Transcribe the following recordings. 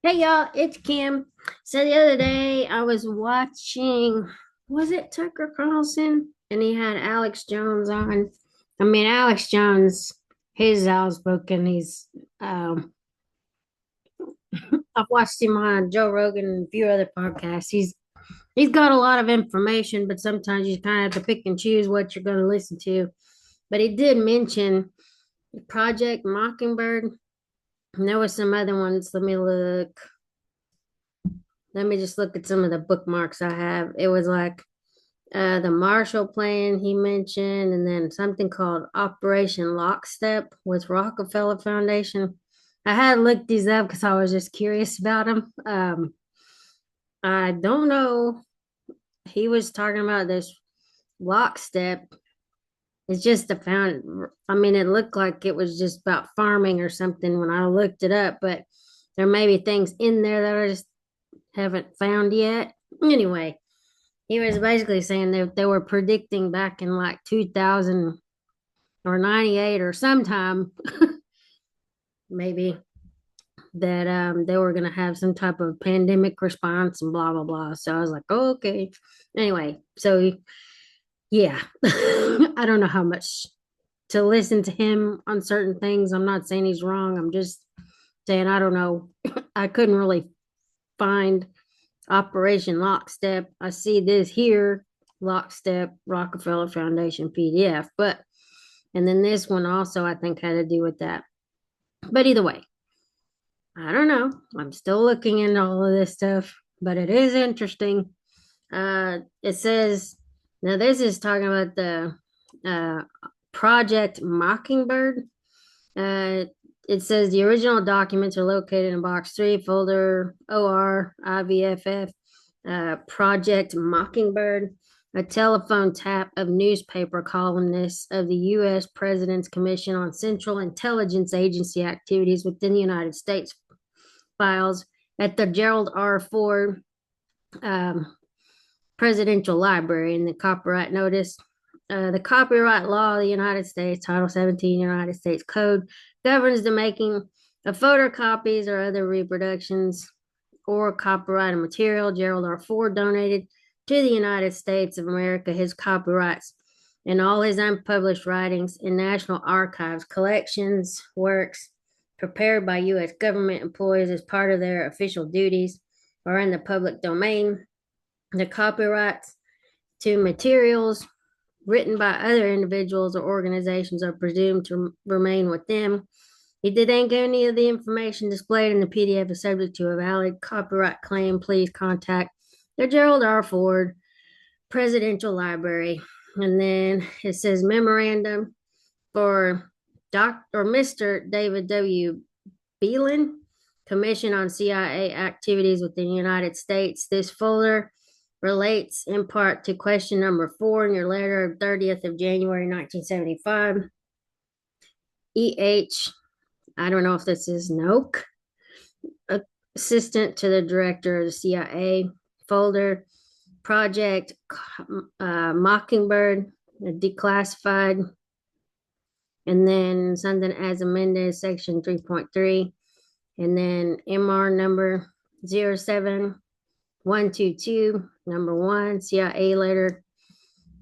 Hey y'all, it's Kim. So the other day I was watching, was it Tucker Carlson? And he had Alex Jones on. I mean, Alex Jones, he's outspoken. I've watched him on Joe Rogan and a few other podcasts. He's got a lot of information, but sometimes you kind of have to pick and choose what you're going to listen to. But he did mention Project Mockingbird. And there was some other ones. Let me just look at some of the bookmarks I have. It was like the Marshall Plan he mentioned, and then something called Operation Lockstep with Rockefeller Foundation. I had looked these up because I was just curious about them. I don't know. He was talking about this lockstep. It's just a found. I mean, it looked like it was just about farming or something when I looked it up, but there may be things in there that I just haven't found yet. Anyway, he was basically saying that they were predicting back in like 2000 or 98 or sometime, maybe, that they were going to have some type of pandemic response and blah, blah, blah. So I was like, oh, okay. Anyway, so yeah, I don't know how much to listen to him on certain things. I'm not saying he's wrong. I'm just saying I don't know. I couldn't really find Operation Lockstep. I see this here, Lockstep Rockefeller Foundation PDF, but and then this one also I think had to do with that. But either way, I don't know. I'm still looking into all of this stuff, but it is interesting. It says now this is talking about the uh Project Mockingbird. Uh, it says the original documents are located in box 3, folder OR IVFF, Project Mockingbird, a telephone tap of newspaper columnists of the U.S. President's Commission on Central Intelligence Agency activities within the United States files at the Gerald R. Ford um, Presidential Library in the copyright notice. The copyright law of the United States, Title 17 United States Code, governs the making of photocopies or other reproductions or copyrighted material. Gerald R. Ford donated to the United States of America his copyrights and all his unpublished writings in National Archives collections, works prepared by U.S. government employees as part of their official duties are in the public domain. The copyrights to materials written by other individuals or organizations are presumed to remain with them. If you think any of the information displayed in the PDF is subject to a valid copyright claim, please contact the Gerald R. Ford Presidential Library. And then it says memorandum for Dr. Mr. David W. Beelan, Commission on CIA Activities within the United States. This folder relates in part to question number 4 in your letter of 30th of January 1975. E.H. I don't know if this is Noke, assistant to the director of the CIA. Folder Project Mockingbird, declassified, and then something as amended, section 3.3, and then MR number 07122, number 1, CIA letter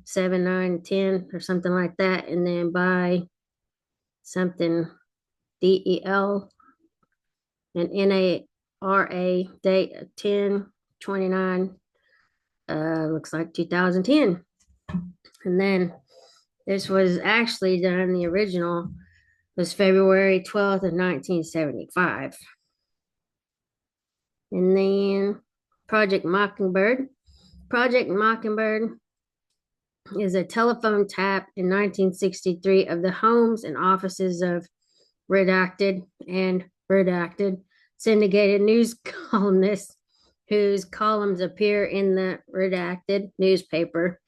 7910 or something like that, and then by something DEL and NARA date of 10/29, looks like 2010. And then this was actually done, the original was February 12th of 1975. And then Project Mockingbird. Project Mockingbird is a telephone tap in 1963 of the homes and offices of redacted syndicated news columnists whose columns appear in the redacted newspaper.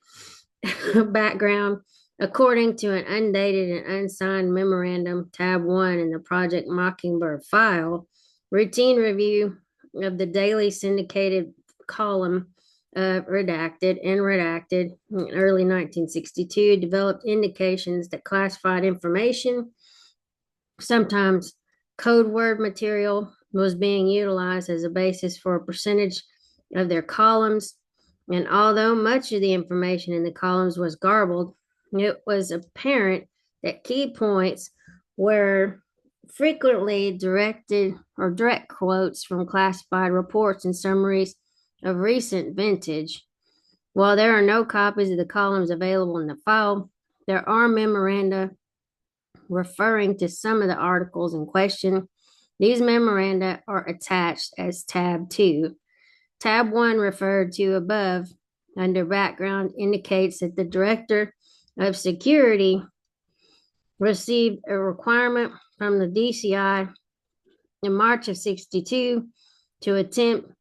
Background: according to an undated and unsigned memorandum, tab 1 in the Project Mockingbird file, routine review of the daily syndicated column of Redacted in early 1962 developed indications that classified information, sometimes code word material was being utilized as a basis for a percentage of their columns. And although much of the information in the columns was garbled, it was apparent that key points were frequently directed or direct quotes from classified reports and summaries of recent vintage. While there are no copies of the columns available in the file, there are memoranda referring to some of the articles in question. These memoranda are attached as tab 2. Tab 1, referred to above under background, indicates that the director of security received a requirement from the DCI in March of 62 to attempt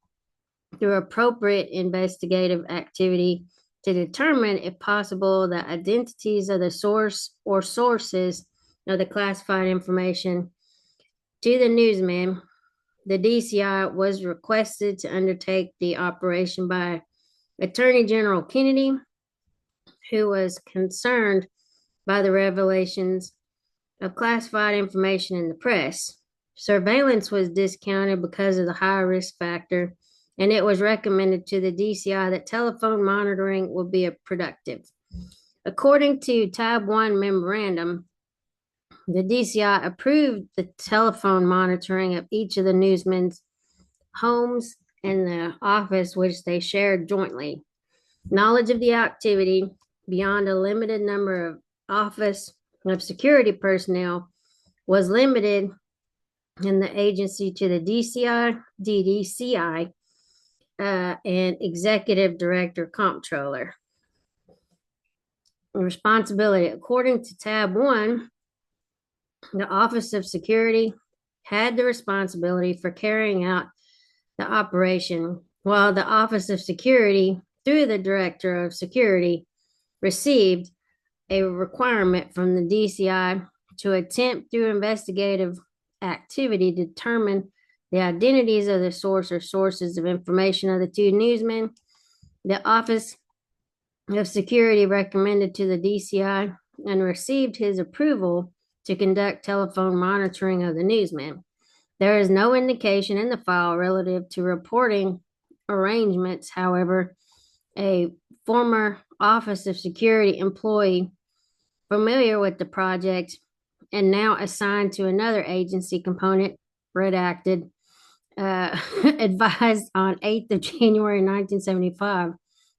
through appropriate investigative activity to determine, if possible, the identities of the source or sources of the classified information to the newsman. The DCI was requested to undertake the operation by Attorney General Kennedy, who was concerned by the revelations of classified information in the press. Surveillance was discounted because of the high risk factor, and it was recommended to the DCI that telephone monitoring would be productive. According to Tab 1 memorandum, the DCI approved the telephone monitoring of each of the newsmen's homes and the office, which they shared jointly. Knowledge of the activity beyond a limited number of office of security personnel was limited in the agency to the DCI, DDCI, and Executive Director Comptroller. Responsibility. According to Tab 1, the Office of Security had the responsibility for carrying out the operation, while the Office of Security, through the Director of Security, received a requirement from the DCI to attempt through investigative activity to determine the identities of the source or sources of information of the two newsmen. The Office of Security recommended to the DCI and received his approval to conduct telephone monitoring of the newsmen. There is no indication in the file relative to reporting arrangements. However, a former Office of Security employee familiar with the project and now assigned to another agency component, redacted, advised on 8th of January 1975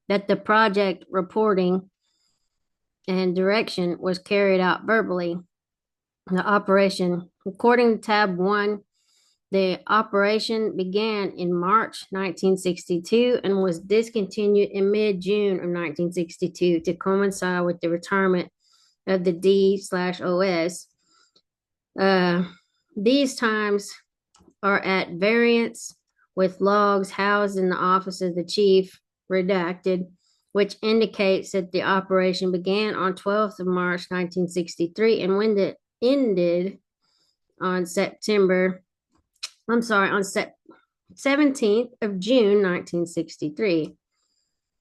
that the project reporting and direction was carried out verbally. The operation, according to Tab 1, the operation began in March 1962 and was discontinued in mid-June of 1962 to coincide with the retirement of the D/OS. These times are at variance with logs housed in the office of the chief, redacted, which indicates that the operation began on 12th of March 1963 and when it ended on 17th of June 1963,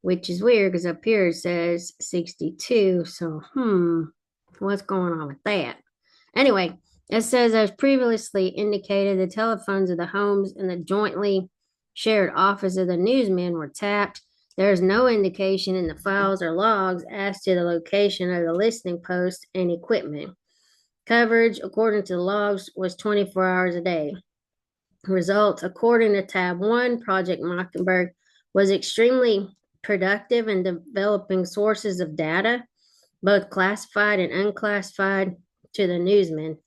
which is weird because up here it says 62. So, what's going on with that? Anyway, it says, as previously indicated, the telephones of the homes and the jointly shared office of the newsmen were tapped. There is no indication in the files or logs as to the location of the listening post and equipment. Coverage, according to the logs, was 24 hours a day. Results, according to Tab 1, Project Mockingbird was extremely productive in developing sources of data, both classified and unclassified, to the newsmen.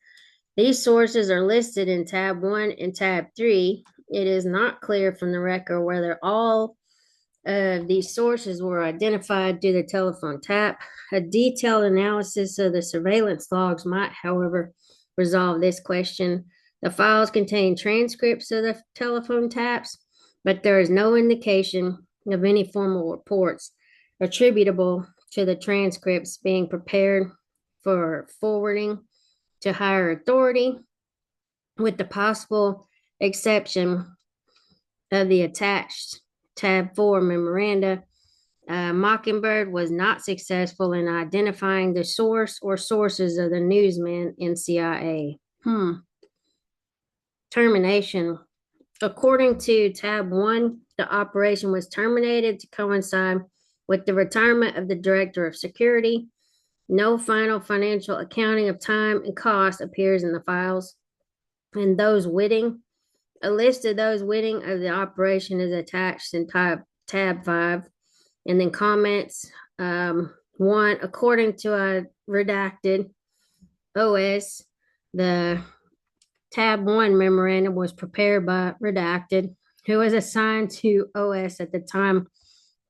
These sources are listed in Tab 1 and Tab 3. It is not clear from the record whether all of these sources were identified through the telephone tap. A detailed analysis of the surveillance logs might, however, resolve this question. The files contain transcripts of the telephone taps, but there is no indication of any formal reports attributable to the transcripts being prepared for forwarding to higher authority, with the possible exception of the attached Tab 4 memoranda. Mockingbird was not successful in identifying the source or sources of the newsmen in CIA. Termination. According to tab 1, the operation was terminated to coincide with the retirement of the director of security. No final financial accounting of time and cost appears in the files. And those witting, a list of those witting of the operation is attached in tab 5. And then comments. 1, according to a redacted OS, the tab 1 memorandum was prepared by redacted, who was assigned to OS at the time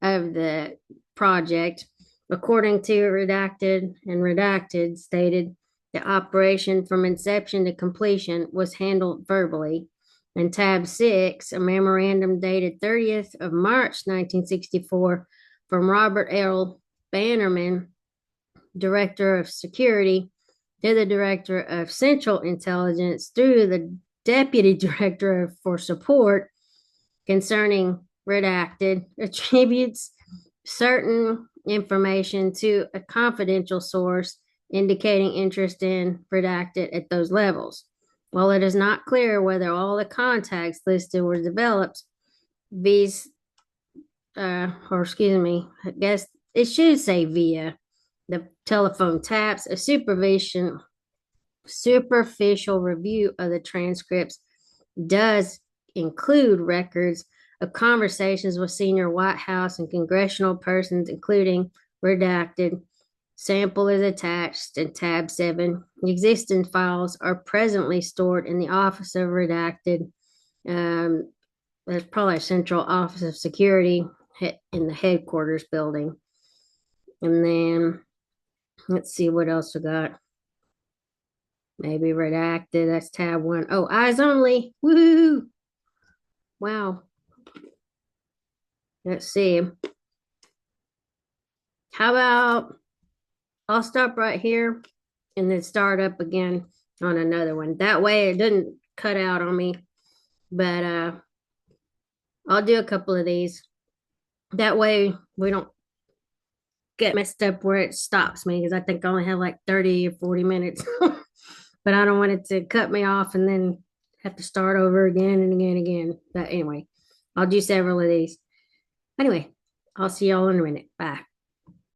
of the project. According to redacted, and redacted stated the operation from inception to completion was handled verbally. And tab 6, a memorandum dated 30th of March 1964 from Robert L. Bannerman, Director of Security, to the Director of Central Intelligence through the Deputy Director for Support concerning redacted, attributes certain information to a confidential source indicating interest in redacted at those levels. While it is not clear whether all the contacts listed were developed, these, or excuse me, I guess it should say via the telephone taps, a superficial review of the transcripts does include records of conversations with senior White House and congressional persons, including redacted. Sample is attached in tab 7. Existing files are presently stored in the Office of Redacted. There's probably a central office of security in the headquarters building. And then let's see what else we got. Maybe redacted. That's tab 1. Oh, eyes only. Woohoo! Wow. Let's see. How about I'll stop right here and then start up again on another one. That way it didn't cut out on me. But I'll do a couple of these. That way we don't get messed up where it stops me, because I think I only have like 30 or 40 minutes. But I don't want it to cut me off and then have to start over again and again and again. But anyway, I'll do several of these. Anyway, I'll see y'all in a minute. Bye.